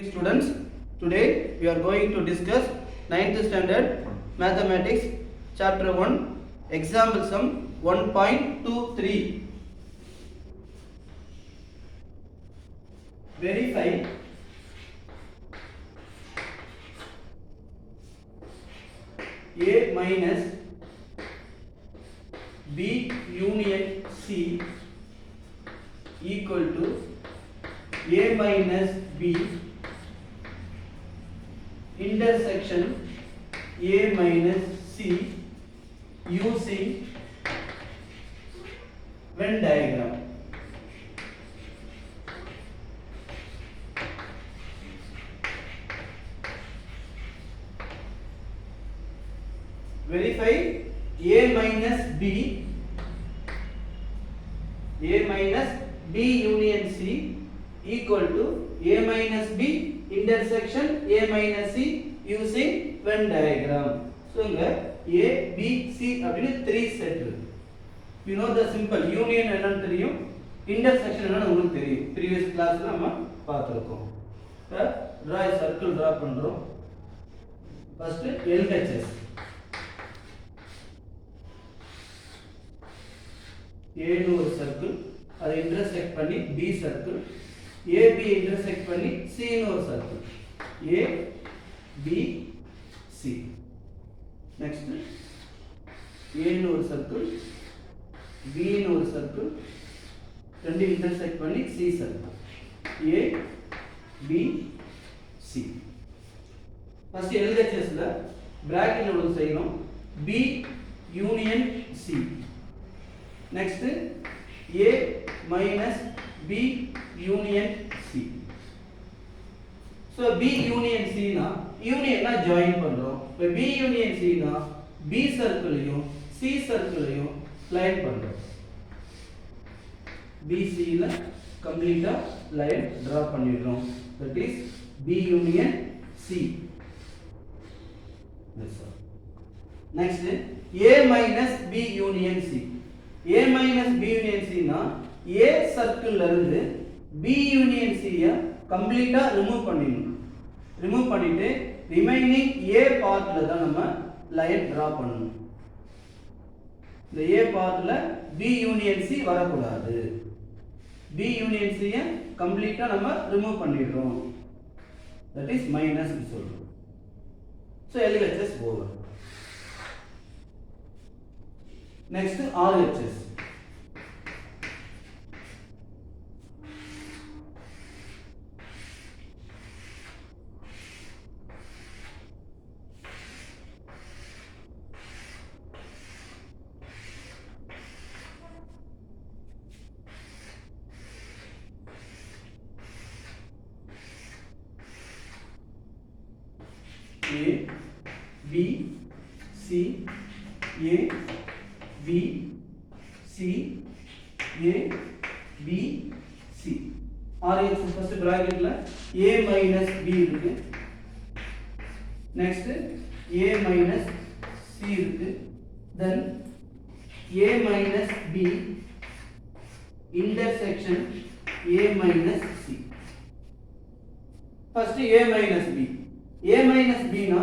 Students, today we are going to discuss 9th standard mathematics chapter 1 example sum 1.23. Verify A minus B union C equal to A minus B intersection A minus C using Venn diagram. Verify A minus B union C equal to A minus B intersection A minus C using Venn diagram. So here A, B, C அப்படினு 3 set இருக்கு. You know the simple union என்னன்னு தெரியும், intersection என்னன்னு உங்களுக்கு தெரியும். Previous classல நம்ம பார்த்திருக்கோம். Draw a circle draw பண்றோம். First LHS. A னு ஒரு circle, அதை intersect பண்ணி B circle, AB intersect பண்ணி C னு ஒரு circle. A, B, C. Next A னு ஒரு circle, B னு ஒரு circle, ரெண்டு intersect பண்ணி C circle. A, B, C. First LHS ல bracket ல ஒன்று செய்யணும். B union C. Next A minus B union C. So B union C na union na join பண்றோம். இப்போ B union C na B circle-யும் C circle-யும் line பண்றோம். BC ல கம்ப்ளீட்டா line draw பண்ணிடுறோம். That is B union C. That's all. Next A minus B union C. A minus B union C na A circle ல இருந்து B union C ய கம்ப்ளீட்டா remove பண்ணிடணும். Remove பண்ணிட்டு ரிமைனிங் A பார்ட்ல தான் நம்ம லைன் டிரா பண்ணணும். இந்த A பார்ட்ல B union C வரக்கூடாது. B union C ய கம்ப்ளீட்டா நம்ம ரிமூவ் பண்ணிடுறோம். That is minus னு சொல்றோம். So LHS over. Next RHS. A, B, C, A, B, C, A, B, C. RHS first bracket ல A minus B இருக்கு. Next A minus C இருக்கு. Then A minus B intersection A minus C. First A minus B. A minus B னா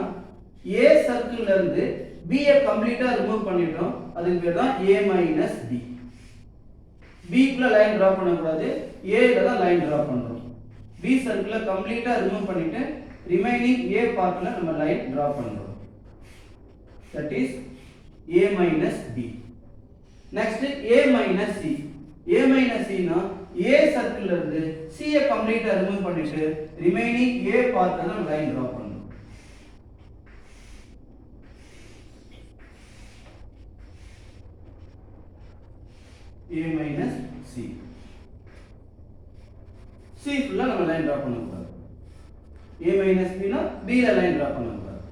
A circle ல இருந்து B ய கம்ப்ளீட்டா remove பண்ணிட்டோம். அதுக்கு பேர் தான் A minus B. B க்குள்ள லைன் டிரா பண்ண கூடாது. A ல தான் லைன் டிரா பண்றோம். B circle ல கம்ப்ளீட்டா ரிமூவ் பண்ணிட்டு ரிமைனிங் A பார்ட்ல நம்ம லைன் டிரா பண்றோம். That is A minus B. Next A minus C. A minus C னா A circle ல இருந்து C ய கம்ப்ளீட்டா ரிமூவ் பண்ணிட்டு ரிமைனிங் A பார்ட்ல நம்ம லைன் டிரா பண்றோம். A minus C. C ஃபுல்லா நம்ம லைன் டிரா பண்ண கூடாது. A minus B னா B ல லைன் டிரா பண்ண கூடாது.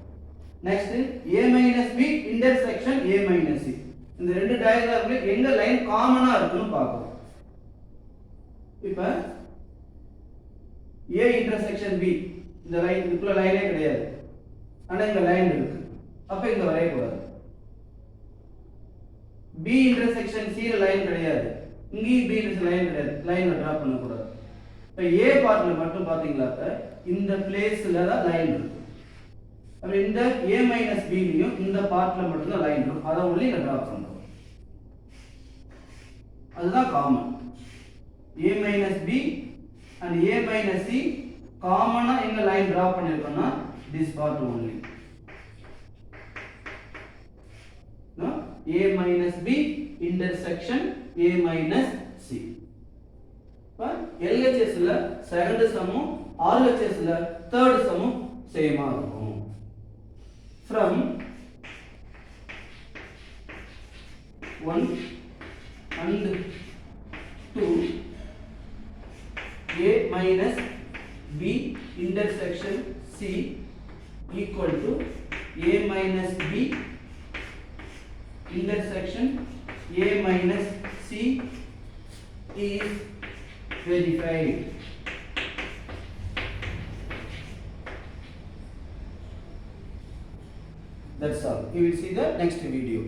Next A minus B intersection A minus C. இந்த ரெண்டு டயகிராம்ல எங்க லைன் காமனா இருக்குன்னு பார்க்கணும். இப்ப A intersection B இந்த லைன் இதுக்குள்ள லைனே கிடையாது. ஆனா இங்க லைன் இருக்கு. அப்ப இங்க வரைய கூடாது. B intersection C ல லைன் கிடையாது. இங்கேயும் B ல லைன் கிடையாது. லைன் டிரா பண்ண கூடாது. இப்போ ஏ பார்ட்ல மட்டும் பாத்தீங்களாக்க இந்த பிளேஸ்ல தான் லைன் இருக்கும். அப்ப இந்த a - b லியும் இந்த பார்ட்ல மட்டும் தான் லைன் இருக்கும். அத ஒன்லி நான் டிரா பண்றோம். அதுதான் common. a - b and a - c காமனா எங்க லைன் டிரா பண்ணிருக்கோம்னா this part only. No? a - b intersection a - c. இப்போ LHS ல செகண்ட் சம்மும் RHS ல தேர்ட் சம்மும் சேமா இருக்கும். From 1 and 2 a - b intersection c equal to a - b intersection a c is verified. That's all. We will see the next video.